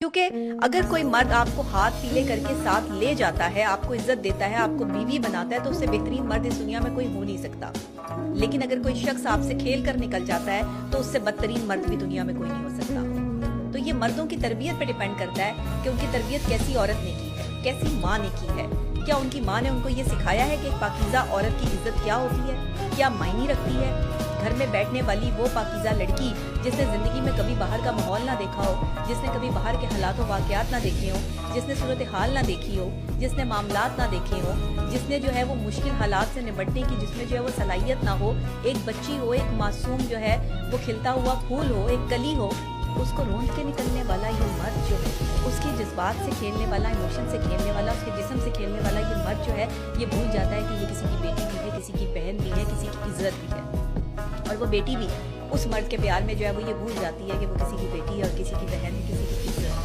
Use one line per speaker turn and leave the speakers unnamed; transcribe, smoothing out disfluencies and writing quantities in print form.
کیونکہ اگر کوئی مرد آپ کو ہاتھ پیلے کر کے ساتھ لے جاتا ہے، آپ کو عزت دیتا ہے، آپ کو بیوی بناتا ہے، تو اس سے بہترین مرد اس دنیا میں کوئی ہو نہیں سکتا. لیکن اگر کوئی شخص آپ سے کھیل کر نکل جاتا ہے تو اس سے بدترین مرد بھی دنیا میں کوئی نہیں ہو سکتا. تو یہ مردوں کی تربیت پہ ڈیپینڈ کرتا ہے کہ ان کی تربیت کیسی عورت نے کی ہے، کیسی ماں نے کی ہے. کیا ان کی ماں نے ان کو یہ سکھایا ہے کہ ایک پاکیزہ عورت کی عزت کیا ہوتی ہے، کیا معنی رکھتی ہے. گھر میں بیٹھنے والی وہ پاکیزہ لڑکی جس نے زندگی میں کبھی باہر کا ماحول نہ دیکھا ہو، جس نے کبھی باہر کے حالات و واقعات نہ دیکھے ہوں، جس نے صورتحال نہ دیکھی ہو، جس نے معاملات نہ دیکھے ہوں، جس نے جو ہے وہ مشکل حالات سے نمٹنے کی جس میں جو ہے وہ صلاحیت نہ ہو، ایک بچی ہو، ایک معصوم جو ہے وہ کھلتا ہوا پھول ہو، ایک کلی ہو، اس کو رونٹ کے نکلنے والا یہ مرد جو ہے، اس کی جذبات سے کھیلنے والا، ایموشن سے کھیلنے والا، اس کے جسم سے کھیلنے والا یہ مرد جو ہے یہ بھول جاتا ہے کہ یہ کسی کی بیٹی بھی ہے، کسی کی بہن بھی ہے، کسی کی عزت بھی ہے. اور وہ بیٹی بھی اس مرد کے پیار میں جو ہے وہ یہ بھول جاتی ہے کہ وہ کسی کی بیٹی ہے اور کسی کی بہن ہے، کسی کی عزت.